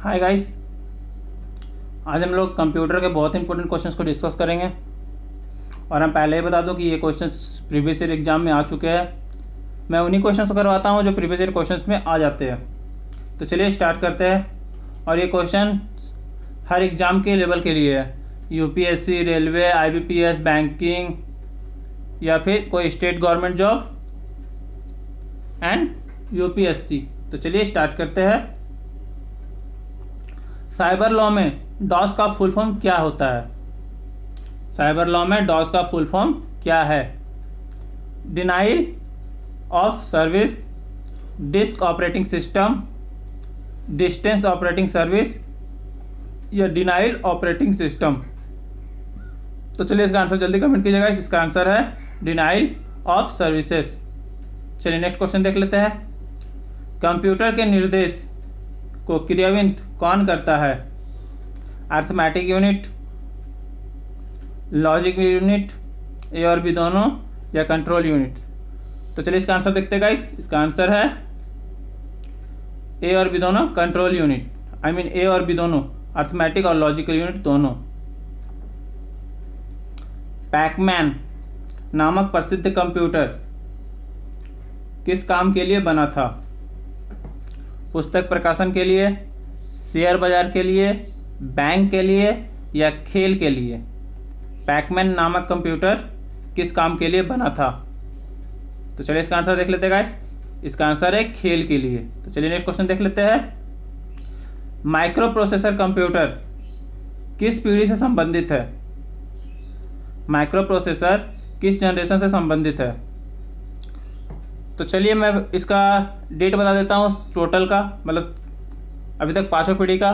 Hi guys, आज हम लोग कंप्यूटर के बहुत इंपॉर्टेंट क्वेश्चंस को डिस्कस करेंगे। और हम पहले ही बता दूं कि ये क्वेश्चंस प्रीवियस ईयर एग्जाम में आ चुके हैं। मैं उन्हीं क्वेश्चंस को करवाता हूं जो प्रीवियस ईयर क्वेश्चंस में आ जाते हैं। तो चलिए स्टार्ट करते हैं। और ये क्वेश्चन हर एग्ज़ाम के लेवल के लिए है, यूपीएससी, रेलवे, आईबीपीएस, बैंकिंग या फिर कोई state government job and UPSC. तो चलिए स्टार्ट करते हैं। साइबर लॉ में डॉस का फुल फॉर्म क्या होता है? साइबर लॉ में डॉस का फुल फॉर्म क्या है? Denial of service, disk operating system, distance operating service या डिनाइल ऑपरेटिंग सिस्टम। तो चलिए इसका आंसर जल्दी कमेंट कीजिएगा। इसका आंसर है डिनाइल ऑफ सर्विसेज। चलिए नेक्स्ट क्वेश्चन देख लेते हैं। कंप्यूटर के निर्देश को क्रियान्वित कौन करता है? Arithmetic unit, logic unit, A और बी दोनों या कंट्रोल यूनिट। तो चलिए इसका आंसर देखते हैं गाइस। इसका आंसर है ए और बी दोनों, कंट्रोल यूनिट। ए और बी दोनों, अर्थमेटिक और लॉजिकल यूनिट दोनों। पैकमैन नामक प्रसिद्ध कंप्यूटर किस काम के लिए बना था? पुस्तक प्रकाशन के लिए, शेयर बाजार के लिए, बैंक के लिए या खेल के लिए? पैकमैन नामक कंप्यूटर किस काम के लिए बना था? तो चलिए इसका आंसर देख लेते हैं गाइस। इसका आंसर है खेल के लिए। तो चलिए नेक्स्ट क्वेश्चन देख लेते हैं। माइक्रो प्रोसेसर कंप्यूटर किस पीढ़ी से संबंधित है? माइक्रो प्रोसेसर किस जनरेशन से संबंधित है? तो चलिए मैं इसका डेट बता देता हूँ टोटल का, मतलब अभी तक पाँचों पीढ़ी का।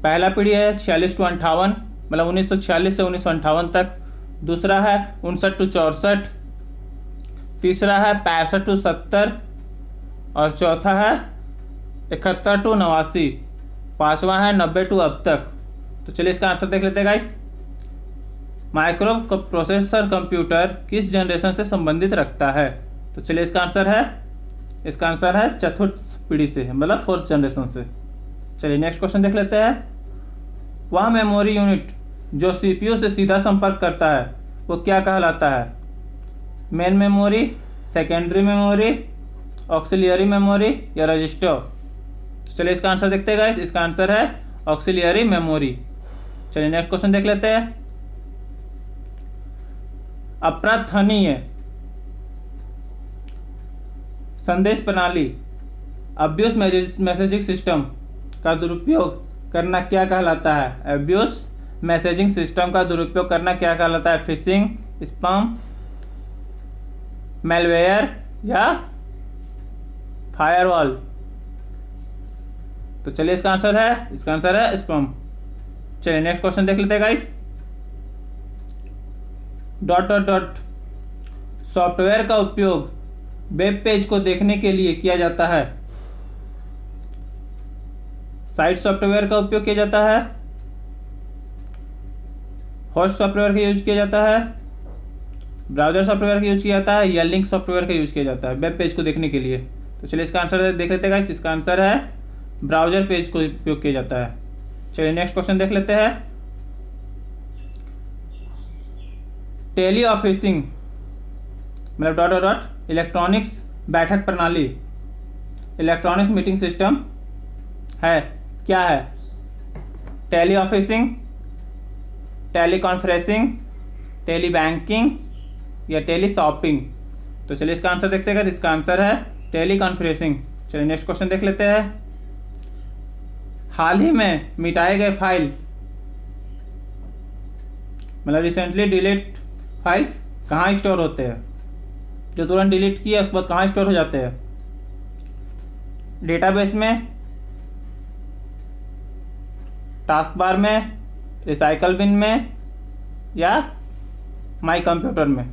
पहला पीढ़ी है 46 to 58, मतलब 1946 से 1958 तक। दूसरा है 59 to 64। तीसरा है 65 to 70 और चौथा है 71 to 89। पाँचवा है 90 to अब तक। तो चलिए इसका आंसर देख लेते हैं गाइस। माइक्रो प्रोसेसर कंप्यूटर किस जनरेशन से संबंधित रखता है? तो चलिए इसका आंसर है चतुर्थ पीढ़ी से, मतलब फोर्थ जनरेशन से। चलिए नेक्स्ट क्वेश्चन देख लेते हैं। वह मेमोरी यूनिट जो सीपीयू से सीधा संपर्क करता है वो क्या कहलाता है? Main memory, secondary memory, auxiliary memory या रजिस्टर? तो चलिए इसका आंसर देखते हैं गाइस। इसका आंसर है ऑक्सिलियरी मेमोरी। चलिए नेक्स्ट क्वेश्चन देख लेते हैं। अप्रार्थनीय संदेश प्रणाली, अब्यूज मैसेजिंग सिस्टम का दुरुपयोग करना क्या कहलाता है? अब्यूज मैसेजिंग सिस्टम का दुरुपयोग करना क्या कहलाता है? फिशिंग, स्पैम, मैलवेयर या फायरवॉल? तो चलिए इसका आंसर है स्पैम। चलिए नेक्स्ट क्वेश्चन देख लेते हैं गाइस। डॉट सॉफ्टवेयर का उपयोग वेब पेज को देखने के लिए किया जाता है। साइट सॉफ्टवेयर का उपयोग किया जाता है, होस्ट सॉफ्टवेयर का यूज किया जाता है, ब्राउजर सॉफ्टवेयर का यूज किया जाता है या लिंक सॉफ्टवेयर का यूज किया जाता है वेब पेज को देखने के लिए? तो चलिए इसका आंसर देख लेते हैं गाइस। इसका आंसर है ब्राउजर पेज को उपयोग किया जाता है। चलिए नेक्स्ट क्वेश्चन देख लेते हैं। टेली ऑफिसिंग, मतलब डॉट इलेक्ट्रॉनिक्स बैठक प्रणाली, इलेक्ट्रॉनिक्स मीटिंग सिस्टम है, क्या है? Tele officing, tele conferencing, tele banking या टेली शॉपिंग? तो चलिए इसका आंसर देखते हैं। इसका आंसर है टेली कॉन्फ्रेंसिंग। चलिए नेक्स्ट क्वेश्चन देख लेते हैं। हाल ही में मिटाए गए फाइल, मतलब रिसेंटली डिलीट फाइल्स कहाँ स्टोर होते हैं? जो तुरंत डिलीट किया उसके बाद कहाँ स्टोर हो जाते हैं? डेटाबेस में, टास्क बार में, रिसाइकल बिन में या माई कंप्यूटर में?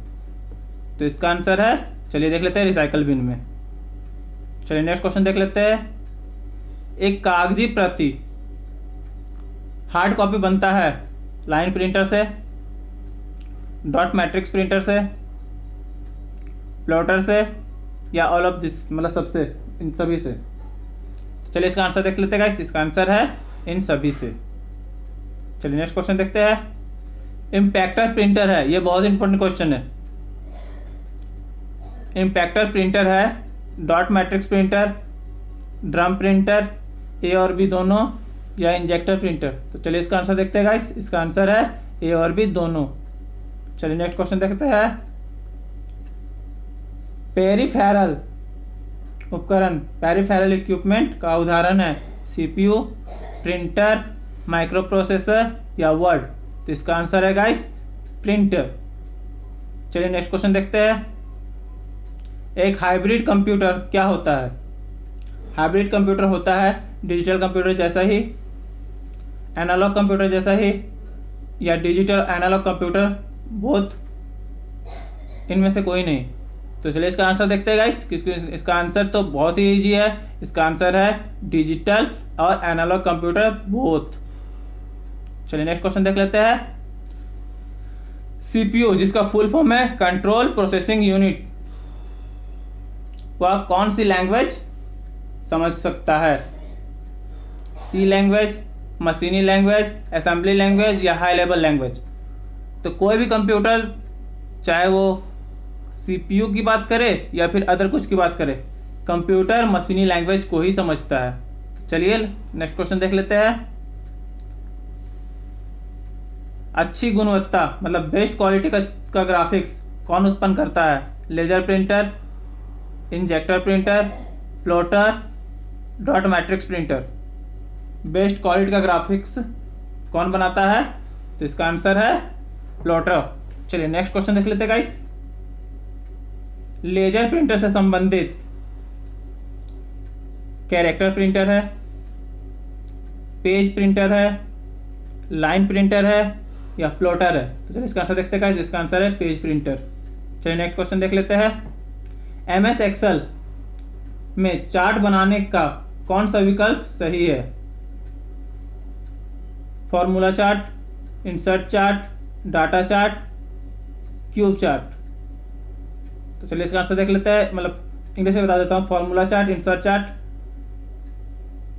तो इसका आंसर है, चलिए देख लेते हैं, रिसाइकल बिन में। चलिए नेक्स्ट क्वेश्चन देख लेते हैं। एक कागजी प्रति हार्ड कॉपी बनता है लाइन प्रिंटर से, डॉट मैट्रिक्स प्रिंटर से, प्लॉटर से या ऑल ऑफ दिस, मतलब सबसे, इन सभी से? चलिए इसका आंसर देख लेते हैं गाइस। इसका आंसर है इन सभी से। चलिए नेक्स्ट क्वेश्चन देखते हैं। इम्पैक्टर प्रिंटर है, ये बहुत इंपॉर्टेंट क्वेश्चन है। इम्पैक्टर प्रिंटर है dot matrix printer, drum printer, A और बी दोनों, या इंजेक्टर प्रिंटर। तो चलिए इसका आंसर देखते हैं गाइस। इसका आंसर है ए और बी दोनों। चलिए नेक्स्ट क्वेश्चन देखते हैं। पेरिफेरल उपकरण, पेरिफेरल इक्विपमेंट का उदाहरण है सीपीयू, प्रिंटर, माइक्रो प्रोसेसर या वर्ड। तो इसका आंसर है गाइस प्रिंटर। चलिए नेक्स्ट क्वेश्चन देखते हैं। एक हाइब्रिड कंप्यूटर क्या होता है? हाइब्रिड कंप्यूटर होता है डिजिटल कंप्यूटर जैसा ही, एनालॉग कंप्यूटर जैसा ही, या डिजिटल एनालॉग कंप्यूटर, बोथ, इनमें से कोई नहीं। तो चलिए इसका आंसर देखते हैं गाइस। इसका आंसर तो बहुत ही इजी है। इसका आंसर है डिजिटल और एनालॉग कंप्यूटर बोथ। चलिए नेक्स्ट क्वेश्चन देख लेते हैं। सीपीयू जिसका फुल फॉर्म है कंट्रोल प्रोसेसिंग यूनिट, वह कौन सी लैंग्वेज समझ सकता है? सी लैंग्वेज, मशीनी लैंग्वेज, असेंबली लैंग्वेज या हाई लेवल लैंग्वेज। तो कोई भी कंप्यूटर चाहे वो सीपीयू की बात करे या फिर अदर कुछ की बात करे, कंप्यूटर मशीनी लैंग्वेज को ही समझता है। तो चलिए नेक्स्ट क्वेश्चन देख लेते हैं। अच्छी गुणवत्ता मतलब बेस्ट क्वालिटी का ग्राफिक्स कौन उत्पन्न करता है? Laser printer, injector printer, plotter, dot matrix printer. Best quality का ग्राफिक्स कौन बनाता है? तो इसका आंसर है प्लॉटर। चलिए नेक्स्ट क्वेश्चन देख लेते हैं गाइस। लेजर प्रिंटर से संबंधित कैरेक्टर प्रिंटर है, पेज प्रिंटर है, लाइन प्रिंटर है या प्लॉटर है। तो चलिए इसका आंसर देखते हैं गाइस। इसका आंसर है पेज प्रिंटर। चलिए नेक्स्ट क्वेश्चन देख लेते हैं। एमएस एक्सेल में चार्ट बनाने का कौन सा विकल्प सही है? Formula chart, insert chart, data chart, cube chart. तो चलिए इसका आंसर देख लेते हैं, मतलब इंग्लिश में बता देता हूँ। Formula chart, insert chart,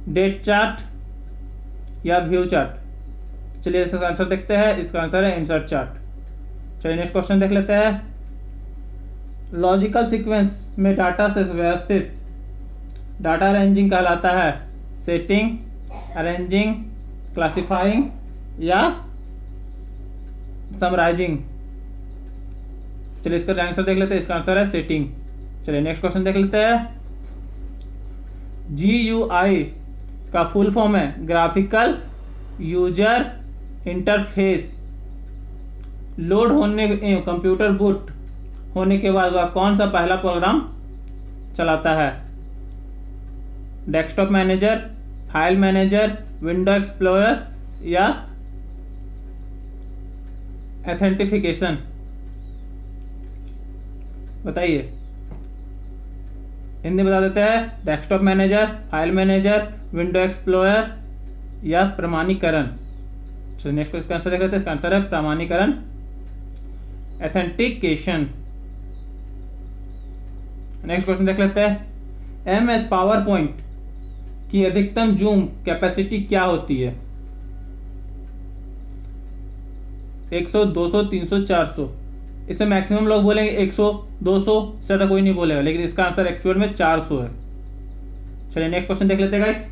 date chart या व्यू चार्ट। चलिए इसका आंसर देखते हैं। इसका आंसर है इंसर्ट चार्ट। चलिए नेक्स्ट क्वेश्चन देख लेते हैं। लॉजिकल सीक्वेंस में डाटा से व्यवस्थित डाटा अरेंजिंग कहलाता है सेटिंग, अरेंजिंग, क्लासिफाइंग या समराइजिंग। चलिए इसका आंसर देख लेते हैं। इसका आंसर है सेटिंग। चलिए नेक्स्ट क्वेश्चन देख लेते हैं। GUI का फुल फॉर्म है ग्राफिकल यूजर इंटरफेस। लोड होने कंप्यूटर बूट होने के बाद वह कौन सा पहला प्रोग्राम चलाता है? Desktop manager, file manager, window explorer या ऑथेंटिफिकेशन। बताइए। हिंदी बता देते हैं। Desktop manager, file manager, window explorer या प्रमाणीकरण। चलिए नेक्स्ट इसका आंसर देख लेते हैं। इसका आंसर है प्रमाणीकरण, ऑथेंटिकेशन। नेक्स्ट क्वेश्चन देख लेते हैं। MS पावर पॉइंट की अधिकतम जूम कैपेसिटी क्या होती है? 100, 200, 300, 400। इसमें मैक्सिमम लोग बोलेंगे 100, 200 से ज़्यादा कोई नहीं बोलेगा, लेकिन इसका आंसर एक्चुअल में 400 है। चलिए नेक्स्ट क्वेश्चन देख लेते हैं गाइस।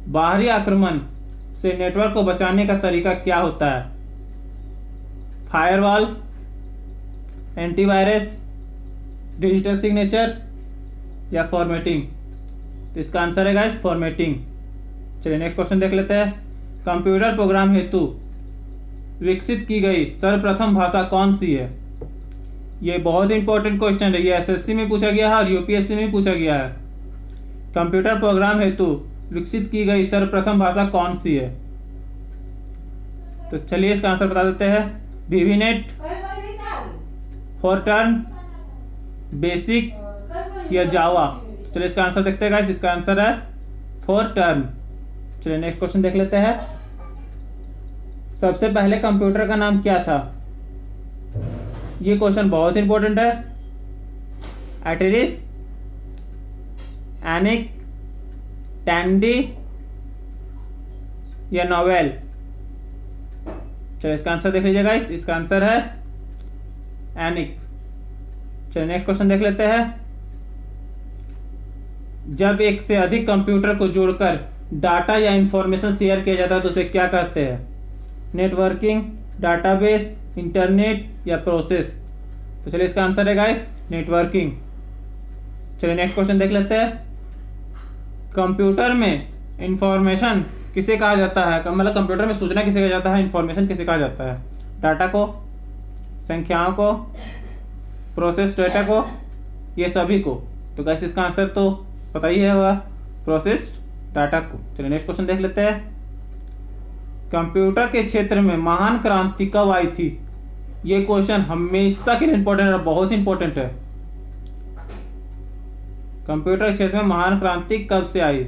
बाहरी आक्रमण से नेटवर्क को बचाने का तरीका क्या होता है? फायरवॉल, एंटीवायरस, डिजिटल सिग्नेचर या फॉर्मेटिंग। तो इसका आंसर है गाइस फॉर्मेटिंग। चलिए नेक्स्ट क्वेश्चन देख लेते हैं। कंप्यूटर प्रोग्राम हेतु विकसित की गई सर्वप्रथम भाषा कौन सी है? ये बहुत इंपॉर्टेंट क्वेश्चन है। ये SSC में पूछा गया है और UPSC में पूछा गया है। कंप्यूटर प्रोग्राम हेतु विकसित की गई सर्वप्रथम भाषा कौन सी है? तो चलिए इसका आंसर बता देते हैं। VBNet, फोरटर्न, बेसिक या जावा। चलिए इसका आंसर देखते हैं गाइस। इसका आंसर है फोरटर्न। चलिए नेक्स्ट क्वेश्चन देख लेते हैं। सबसे पहले कंप्यूटर का नाम क्या था? ये क्वेश्चन बहुत इंपॉर्टेंट है। एटरिस, एनिक, टैंडी या नोवेल? चलिए इसका आंसर देख लीजिए गाइस, इसका आंसर है एनिक। चलिए नेक्स्ट क्वेश्चन देख लेते हैं। जब एक से अधिक कंप्यूटर को जोड़कर डाटा या इंफॉर्मेशन शेयर किया जाता है तो उसे क्या कहते हैं? नेटवर्किंग, डाटाबेस, इंटरनेट या प्रोसेस? तो चलिए इसका आंसर है गाइस नेटवर्किंग। चलिए नेक्स्ट क्वेश्चन देख लेते हैं। कंप्यूटर में इंफॉर्मेशन किसे कहा जाता है? मतलब कंप्यूटर में सूचना किसे कहा जाता है, इंफॉर्मेशन किसे कहा जाता है? डाटा को, संख्याओं को, प्रोसेस डेटा को, ये सभी को? तो गाइस इसका आंसर तो पता ही है, वह प्रोसेस डाटा को। चलिए नेक्स्ट क्वेश्चन देख लेते हैं। कंप्यूटर के क्षेत्र में महान क्रांति कब आई थी? ये क्वेश्चन हमेशा के लिए इंपॉर्टेंट है, बहुत इंपॉर्टेंट है। कंप्यूटर के क्षेत्र में महान क्रांति कब से आई?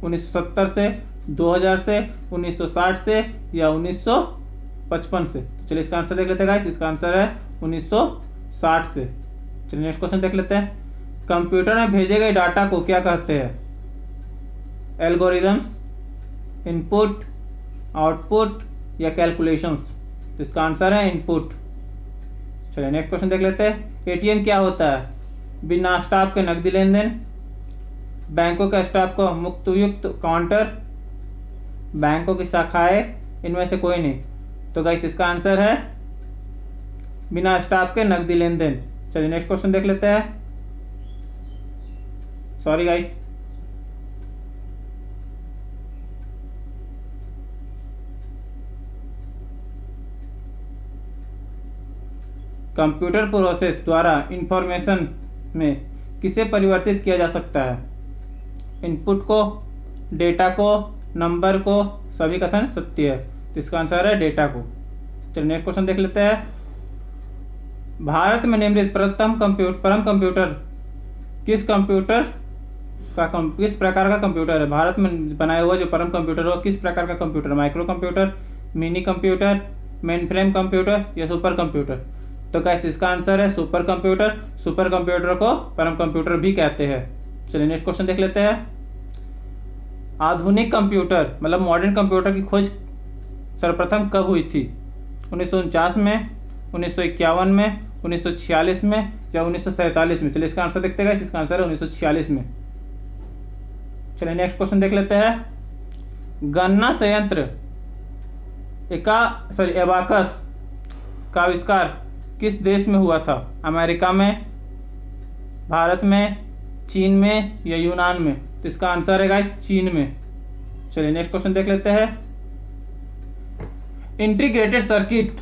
1970 से, 2000 से, 1960 से या 1955 से? चलिए इसका आंसर देख लेते हैं गाइस, इसका आंसर है 1960 से। चलिए नेक्स्ट क्वेश्चन देख लेते हैं। कंप्यूटर में भेजे गए डाटा को क्या कहते हैं? एल्गोरिदम्स, इनपुट, आउटपुट या कैलकुलेशंस? तो इसका आंसर है इनपुट। चलिए नेक्स्ट क्वेश्चन देख लेते हैं। एटीएम क्या होता है? बिना स्टाफ के नकदी लेन देन, बैंकों के स्टाफ को मुक्तयुक्त काउंटर, बैंकों की शाखाएं, इनमें से कोई नहीं? तो गाइस इसका आंसर है बिना स्टाफ के नकदी लेन देन। चलिए नेक्स्ट क्वेश्चन देख लेते हैं। सॉरी गाइस, कंप्यूटर प्रोसेस द्वारा इंफॉर्मेशन में किसे परिवर्तित किया जा सकता है? इनपुट को, डेटा को, नंबर को, सभी कथन सत्य है? तो इसका आंसर है डेटा को। चलिए नेक्स्ट क्वेश्चन देख लेते हैं। भारत में निर्मित परम कंप्यूटर किस प्रकार का कंप्यूटर है? भारत में बनाया हुआ जो परम कंप्यूटर हो किस प्रकार का computer? Micro computer, mini computer, main frame computer या सुपर कंप्यूटर? तो गाइस इसका आंसर है सुपर कंप्यूटर। सुपर कंप्यूटर को परम कंप्यूटर भी कहते हैं। चलिए नेक्स्ट क्वेश्चन देख लेते हैं। आधुनिक कंप्यूटर मतलब मॉडर्न कंप्यूटर की खोज सर्वप्रथम कब हुई थी? 1949 में, 1951 में, 1946 में या 1947 में? चलिए इसका आंसर देखते हैं। इसका आंसर है 1946 में। चलिए नेक्स्ट क्वेश्चन देख लेते हैं। गणना संयंत्र एबाकस का आविष्कार किस देश में हुआ था? अमेरिका में, भारत में, चीन में या यूनान में? तो इसका आंसर है गाइस चीन में। चलिए नेक्स्ट क्वेश्चन देख लेते हैं। इंटीग्रेटेड सर्किट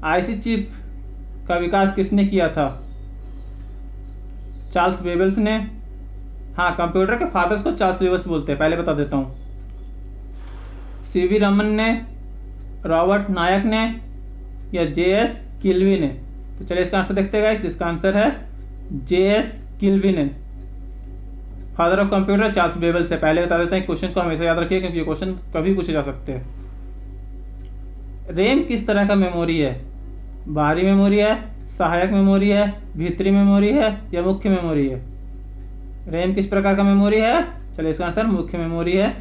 आईसी चिप का विकास किसने किया था? चार्ल्स बेबल्स ने। हाँ, कंप्यूटर के फादर्स को चार्ल्स बेबल्स बोलते हैं, पहले बता देता हूँ। सीवी रमन ने, रॉबर्ट नायक ने या जेएस किल्वी ने? तो चलिए इसका आंसर देखते हैं गाइस, इसका आंसर है जेएस किल्वी ने। Father of computer Charles Babbage से। पहले बता देते हैं, क्वेश्चन को हमेशा याद रखिए क्योंकि ये क्वेश्चन कभी पूछे जा सकते हैं। रैम किस तरह का मेमोरी है? बाहरी मेमोरी है, सहायक मेमोरी है, भीतरी मेमोरी है या मुख्य मेमोरी है? रैम किस प्रकार का मेमोरी है? चलिए इसका आंसर मुख्य मेमोरी है।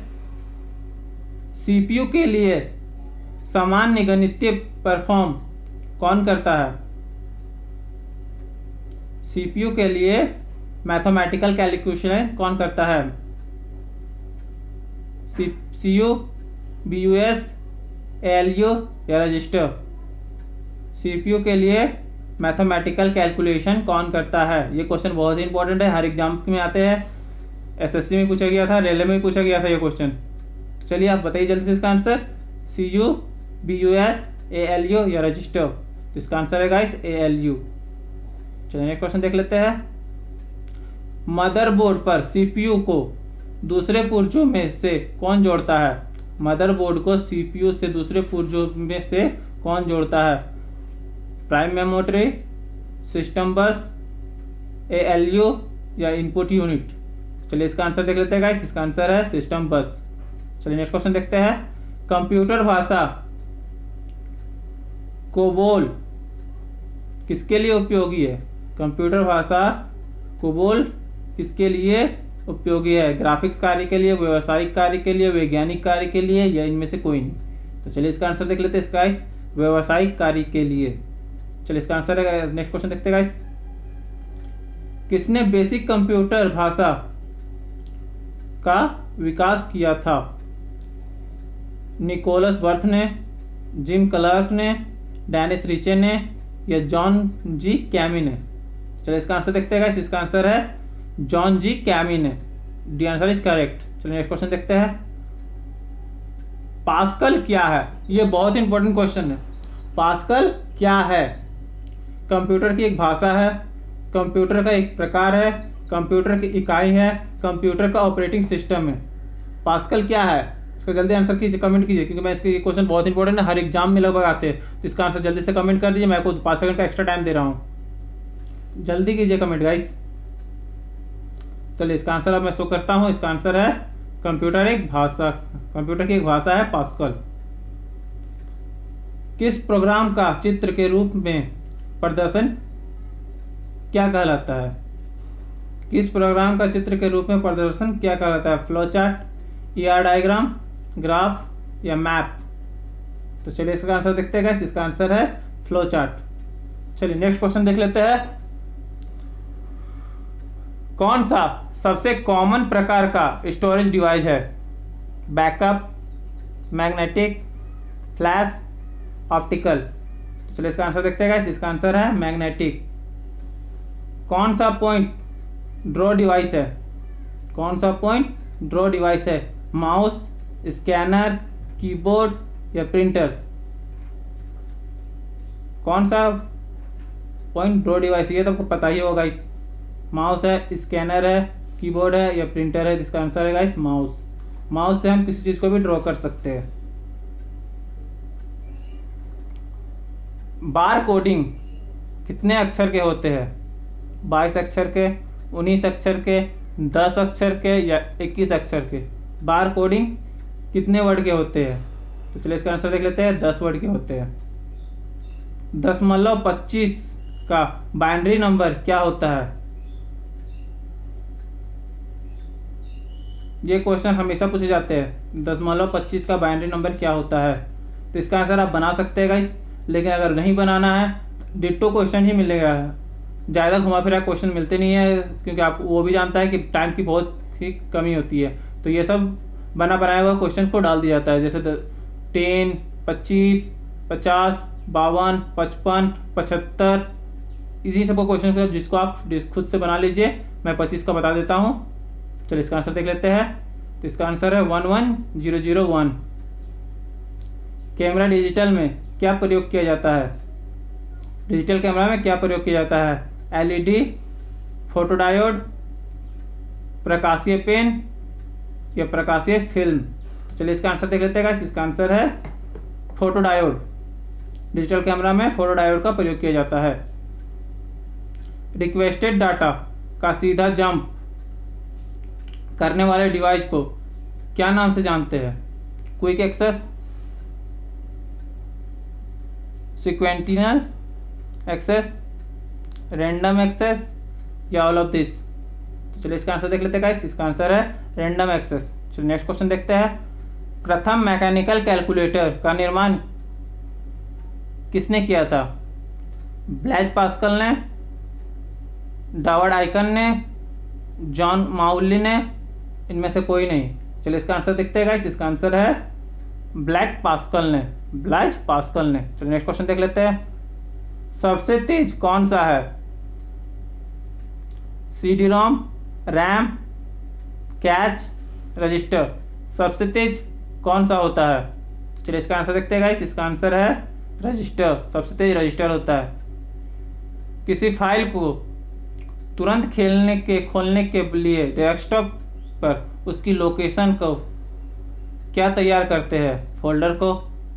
सीपीयू के लिए सामान्य गणितीय परफॉर्म कौन करता है? सीपीयू के लिए मैथमेटिकल कैलकुलेशन कौन करता है? सीयू, बीयूएस, एएलयू या रजिस्टर? सीपीयू के लिए मैथमेटिकल कैलकुलेशन कौन करता है? ये क्वेश्चन बहुत ही इंपॉर्टेंट है, हर एग्जाम में आते हैं। एसएससी में पूछा गया था, रेलवे में पूछा गया था ये क्वेश्चन। चलिए आप बताइए जल्दी से इसका आंसर। सीयू, बीयूएस, एएलयू या रजिस्टर? तो इसका आंसर है गाइस एएलयू। चलिए नेक्स्ट क्वेश्चन देख लेते हैं। मदरबोर्ड पर सीपीयू को दूसरे पुर्जों में से कौन जोड़ता है? मदरबोर्ड को सीपीयू से दूसरे पुर्जों में से कौन जोड़ता है? प्राइम मेमोरी, सिस्टम बस, एएलयू या इनपुट यूनिट? चलिए इसका आंसर देख लेते हैं गाइस, इसका आंसर है सिस्टम बस। चलिए नेक्स्ट क्वेश्चन देखते हैं। कंप्यूटर भाषा कोबोल किसके लिए उपयोगी है? कंप्यूटर भाषा कोबोल किसके लिए उपयोगी है? ग्राफिक्स कार्य के लिए, व्यवसायिक कार्य के लिए, वैज्ञानिक कार्य के लिए, या इनमें से कोई नहीं? तो चलिए इसका आंसर देख लेते हैं गाइस, व्यवसायिक कार्य के लिए। चलिए इसका आंसर है, नेक्स्ट क्वेश्चन देखते हैं गाइस, किसने बेसिक कंप्यूटर भाषा का विकास किया था? निकोलस बर्थ ने, जिम क्लार्क ने, डेनिस रिचे ने, या जॉन जी कैमी ने? चलिए इसका आंसर देखते हैं गाइस, इसका आंसर है जॉन जी कैमी ने। D answer is correct. चलिए नेक्स्ट क्वेश्चन देखते हैं, पास्कल क्या है? ये बहुत इंपॉर्टेंट क्वेश्चन है। पास्कल क्या है? कंप्यूटर की एक भाषा है, कंप्यूटर का एक प्रकार है, कंप्यूटर की इकाई है, कंप्यूटर का ऑपरेटिंग सिस्टम है। पास्कल क्या है? इसका जल्दी आंसर कीजिए, कमेंट कीजिए, क्योंकि मैं इसके क्वेश्चन बहुत इंपॉर्टेंट है, हर एग्जाम में लगभग आते हैं। तो इसका आंसर जल्दी से कमेंट कर दीजिए, मैं आपको 5 सेकंड का एक्स्ट्रा टाइम दे रहा हूँ, जल्दी कीजिए कमेंट गाइस। चलिए इसका आंसर अब मैं शो करता हूँ, इसका आंसर है कंप्यूटर एक भाषा, कंप्यूटर की एक भाषा है पास्कल। किस प्रोग्राम का चित्र के रूप में प्रदर्शन क्या कहलाता है? किस प्रोग्राम का चित्र के रूप में प्रदर्शन क्या कहलाता है? Flow chart, ER diagram, graph, या मैप? तो चलिए इसका आंसर देखते हैं गाइस, इसका आंसर है फ्लो चार्ट। चलिए नेक्स्ट क्वेश्चन देख लेते हैं, कौन सा सबसे कॉमन प्रकार का स्टोरेज डिवाइस है? Backup, magnetic, flash, optical? तो चलिए इसका आंसर देखते हैं गाइस, इसका आंसर है मैग्नेटिक। कौन सा पॉइंट ड्रॉ डिवाइस है? कौन सा पॉइंट ड्रॉ डिवाइस है? माउस, स्कैनर, कीबोर्ड, या प्रिंटर? कौन सा पॉइंट ड्रॉ डिवाइस? ये तो आपको पता ही होगा गाइस, माउस है, स्कैनर है, कीबोर्ड है, या प्रिंटर है? इसका आंसर है गाइस माउस। माउस से हम किसी चीज को भी ड्रॉ कर सकते हैं। बार कोडिंग कितने अक्षर के होते हैं? 22 अक्षर के, 19 अक्षर के, 10 अक्षर के, या 21 अक्षर के? बार कोडिंग कितने वर्ड के होते हैं? तो चलिए इसका आंसर देख लेते हैं, 10 वर्ड के होते हैं। 10.25 का बाइनरी नंबर क्या होता है? ये क्वेश्चन हमेशा पूछे जाते हैं, 10.25 का बाइनरी नंबर क्या होता है? तो इसका आंसर आप बना सकते हैं गाइस, लेकिन अगर नहीं बनाना है डिट्टो क्वेश्चन ही मिलेगा, ज़्यादा घुमा फिरा क्वेश्चन मिलते नहीं है, क्योंकि आप वो भी जानता है कि टाइम की बहुत ही कमी होती है। तो ये सब बना बनाया हुआ क्वेश्चन को डाल दिया जाता है, जैसे 10, 25, 50, 52, 55, 75, इसी सबको क्वेश्चन को जिसको आप खुद से बना लीजिए। मैं 25 का बता देता हूँ। चलिए इसका आंसर देख लेते हैं, तो इसका आंसर है 11001। कैमरा डिजिटल में क्या प्रयोग किया जाता है? डिजिटल कैमरा में क्या प्रयोग किया जाता है? एलईडी, फोटोडायोड, प्रकाशीय पेन, या प्रकाशीय फिल्म? तो चलिए इसका आंसर देख लेते हैं गाइस, इसका आंसर है फोटोडायोड। डिजिटल कैमरा में फोटोडायोड का प्रयोग किया जाता है। रिक्वेस्टेड डाटा का सीधा जंप करने वाले डिवाइस को क्या नाम से जानते हैं? Quick access, sequential access, random access, या ऑल ऑफ दिस? तो चलिए इसका आंसर देख लेते हैं गाइस, इसका आंसर है रैंडम एक्सेस। चलिए नेक्स्ट क्वेश्चन देखते हैं, प्रथम मैकेनिकल कैलकुलेटर का निर्माण किसने किया था? ब्लैज पास्कल ने, डावर्ड आइकन ने, जॉन माउली ने, इनमें से कोई नहीं? चलिए इसका आंसर देखते हैं गाइस, इसका आंसर है ब्लैज पास्कल ने, ब्लैज पास्कल ने। चलिए नेक्स्ट क्वेश्चन देख लेते हैं, सबसे तेज कौन सा है? CD ROM, RAM, catch, register? सबसे तेज कौन सा होता है? चलिए इसका आंसर देखते हैं गाइस, इसका आंसर है रजिस्टर। सबसे तेज रजिस्टर होता है। किसी फाइल को तुरंत खोलने के लिए डेस्कटॉप पर उसकी लोकेशन को क्या तैयार करते हैं? फोल्डर को,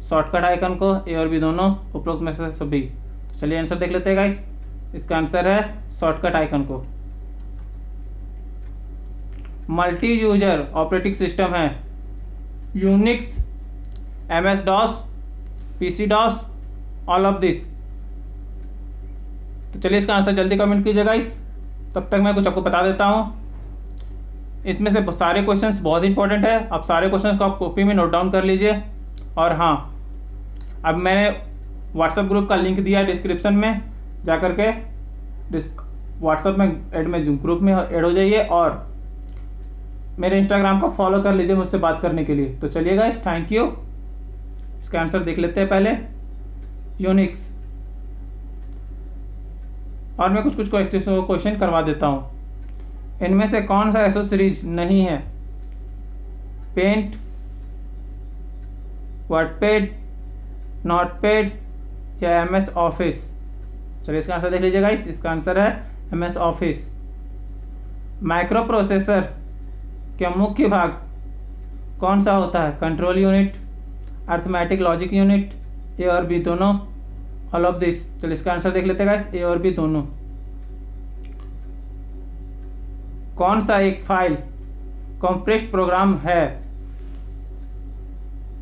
शॉर्टकट आइकन को, ए और बी दोनों, उपरोक्त में से सभी? तो चलिए आंसर देख लेते हैं गाइस, इसका आंसर है शॉर्टकट आइकन को। मल्टी यूजर ऑपरेटिंग सिस्टम है Unix, MS DOS, PC DOS, all of this? तो चलिए इसका आंसर जल्दी कमेंट कीजिए गाइस, तब तक मैं कुछ आपको बता देता हूँ। इसमें से सारे क्वेश्चंस बहुत इंपॉर्टेंट है। अब सारे क्वेश्चंस को आप कॉपी में नोट डाउन कर लीजिए। और हाँ, अब मैंने व्हाट्सएप ग्रुप का लिंक दिया है डिस्क्रिप्शन में, जा करके व्हाट्सएप में ग्रुप में ऐड हो जाइए और मेरे इंस्टाग्राम को फॉलो कर लीजिए मुझसे बात करने के लिए। तो चलिए गाइस, थैंक यू। इसका आंसर देख लेते हैं पहले, यूनिक्स। और मैं कुछ क्वेश्चन करवा देता हूँ। इनमें से कौन सा एसोसीरीज नहीं है? पेंट, वर्डपैड, नोटपैड या एमएस ऑफिस? चलिए इसका आंसर देख लीजिए गाइस, इसका आंसर है एमएस ऑफिस। माइक्रो प्रोसेसर के मुख्य भाग कौन सा होता है? Control unit, arithmetic logic unit, A और बी दोनों, ऑल ऑफ दिस? चलिए इसका आंसर देख लेते हैं गाइस, ए और बी दोनों। कौन सा एक फाइल कॉम्प्रेस्ड प्रोग्राम है?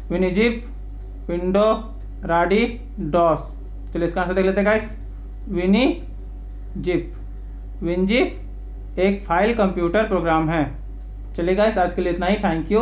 विनिजिप, विंडो, राडी, डॉस? चलिए इसका आंसर देख लेते हैं गाइस, विनिजिप। विनजिप एक फाइल कंप्यूटर प्रोग्राम है। चलिए गाइस, आज के लिए इतना ही। Thank you.